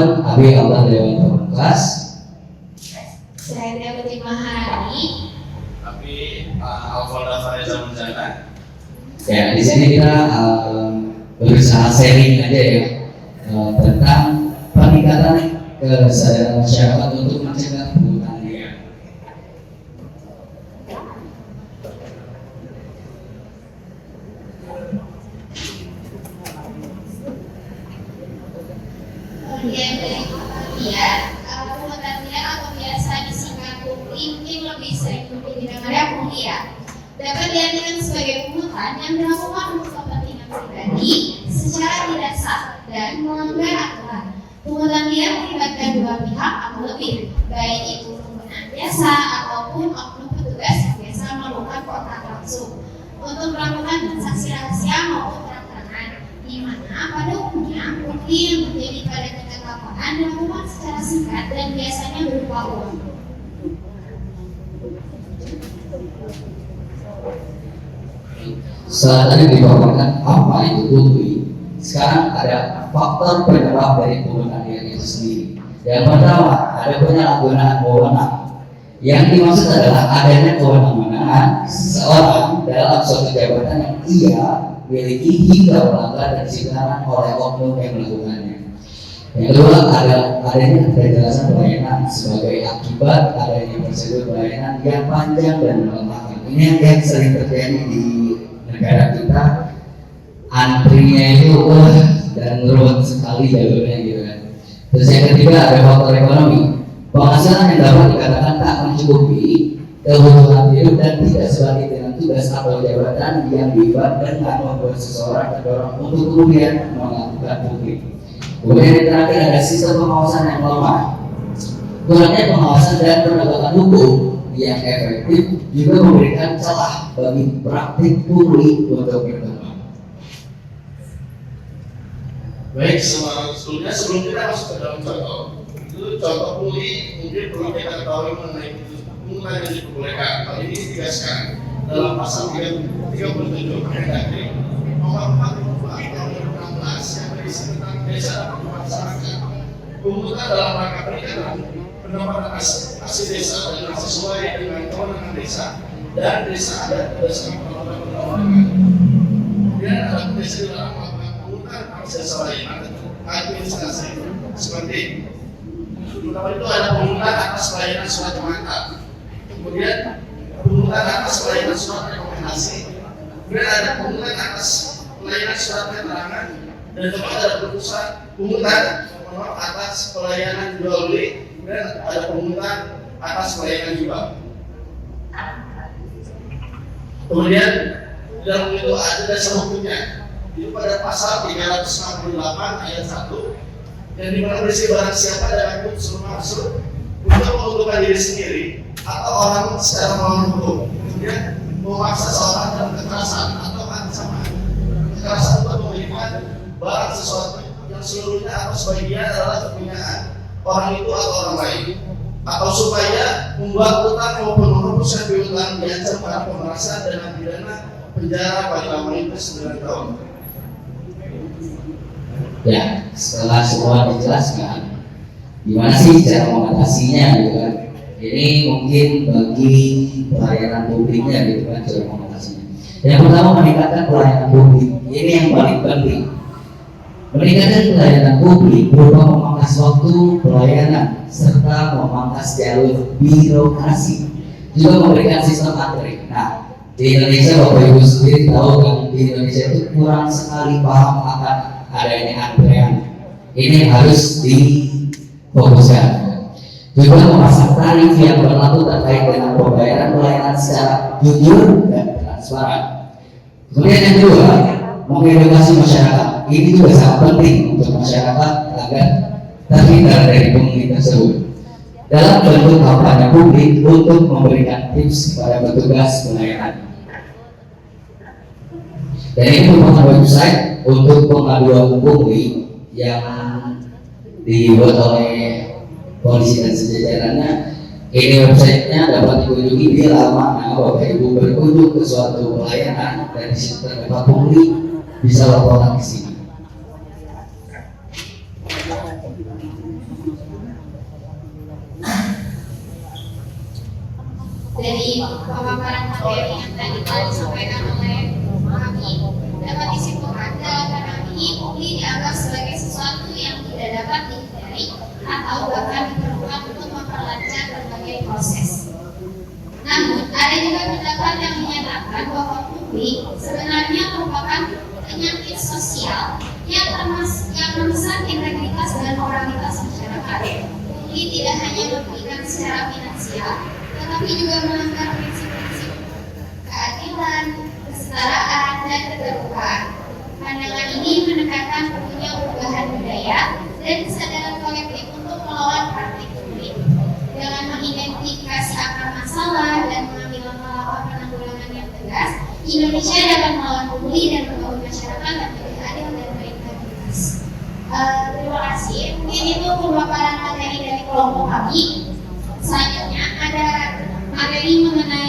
Mohon Abi Allah Dewan Pamungkas. Saya Dewi Maharani. Abi Alfalda Fareza Munjana. Ya, di sini kita berusaha sharing aja ya tentang peningkatan kesadaran masyarakat untuk mencegah pungutan liar. Kemudian dari liar, pungutan liar atau biasa disingkat pungli mungkin lebih sering didengarnya pungli ya. Dapat diartikan sebagai pungutan yang dilakukan untuk kepentingan pribadi secara tidak sah dan melanggar aturan. Pungutan liar melibatkan dua pihak atau lebih, baik itu pengguna jasa ataupun oknum petugas yang biasa melakukan kontak langsung untuk melakukan transaksi rahasia maupun terang-terangan, di mana pada umumnya pungli yang terjadi pada tingkat lapangan dilakukan secara singkat dan biasanya berupa uang. Setelah tadi dibawakan apa itu pungli, sekarang ada faktor penyebab dari pungutan liar itu sendiri. Yang pertama, ada penyalahgunaan wewenang. Yang dimaksud adalah adanya kewenangan seseorang dalam suatu jabatan yang ia miliki hingga melanggar kedisiplinan oleh oknum yang melakukannya. Yang kedua, adanya kejelasan pelayanan sebagai akibat adanya prosedur pelayanan yang panjang dan melelahkan. Ini yang sering terjadi di negara kita, antrinya itu dan ruwet sekali jalurnya gitu kan. Terus yang ketiga ada faktor ekonomi. Penghasilan yang dapat dikatakan tak mencukupi kebutuhan hidup dan tidak sebagai dengan tugas atau jabatan yang dibuat dengan membuat seseorang terdorong untuk kemudian melakukan pungli. Kemudian yang terakhir ada sistem pengawasan yang lemah. Kurangnya pengawasan dan penegakan hukum yang efektif juga memberikan celah bagi praktik pungli untuk berkembang. Baik, sebelum kita masuk ke dalam contoh, itu contoh pungli mungkin perlu kita ketahui mengenai pungutan yang diperbolehkan. Hal ini ditegaskan dalam pasal 37 Permendagri nomor 4 tahun 2016 yang berisi tentang desa dan masyarakat. Pungutan dalam rangka peningkatan pendapatan asli desa dan sesuai dengan kewenangan desa dan desa adat berdasarkan peraturan perundang-undangan. Kemudian ada desa dalam melakukan pungutan atas jasa layanan administrasi seperti pertama itu ada pungutan atas pelayanan surat pengantar, kemudian pungutan atas pelayanan surat rekomendasi, kemudian ada pungutan atas pelayanan surat keterangan, dan kemudian ada pungutan atas pelayanan jual beli, dan ada pungutan atas pelayanan hibah. Kemudian dalam itu ada dasar hukumnya. Itu pada pasal 368 ayat 1 yang dimana berisi barang siapa dalam unsur maksud untuk menguntungkan diri sendiri atau orang secara melawan hukum, kemudian memaksa seorang dalam kekerasan atau ancaman kekerasan untuk memberikan barang sesuatu yang seluruhnya atau sebagian adalah kepunyaan orang itu atau orang lain, atau supaya membuat utang maupun merumuskan piutang diancam para pemerasa dengan pidana penjara paling lama itu 9 tahun. Ya, setelah semua dijelaskan, gimana sih cara mengatasinya gitu kan? Ini mungkin bagi pelayanan publiknya gitu kan cara mengatasinya. Yang pertama, meningkatkan pelayanan publik. Ini yang paling penting. Meningkatkan pelayanan publik berupa memangkas waktu pelayanan serta memangkas jalur birokrasi, juga memberikan sistem antri. Nah, di Indonesia Bapak Ibu sendiri tahu kan, di Indonesia itu kurang sekali paham akan adanya antrean. Ini harus difokuskan. Juga memasang tarif yang berlaku terkait dengan pembayaran pelayanan secara jujur dan transparan. Kemudian yang kedua, mengedukasi masyarakat. Ini juga sangat penting untuk masyarakat agar terhindar dari pungli tersebut. Dalam bentuk kampanye publik untuk memberikan tips kepada petugas pelayanan. Dan ini merupakan website untuk pengaduan pungli yang dibuat oleh polisi dan sejajarannya. Ini websitenya dapat dikunjungi bila mana Bapak Ibu berkunjung ke suatu pelayanan dan di situ terdapat pungli, bisa laporan ke sini. Dari pemaparan materi yang tadi telah disampaikan oleh kami, dapat disimpulkan dalam pandangan ini pungli dianggap sebagai sesuatu yang tidak dapat dihindari atau bahkan diperlukan untuk memperlancar berbagai proses. Namun, ada juga pendapat yang menyatakan bahwa pungli sebenarnya merupakan penyakit sosial yang merusak integritas dan moralitas masyarakat. Pungli tidak hanya merugikan secara finansial, tetapi juga melanggar prinsip-prinsip keadilan, kesetaraan, dan keterbukaan. Pandangan ini menekankan perlunya perubahan budaya dan kesadaran kolektif untuk melawan praktik pungli. Dengan mengidentifikasi akar masalah dan mengambil langkah-langkah penanggulangan yang tegas, Indonesia dapat melawan pungli dan membangun masyarakat yang lebih adil dan berintegritas. Terima kasih. Mungkin itu pemaparan materi dari kelompok kami. Selanjutnya ada materi mengenai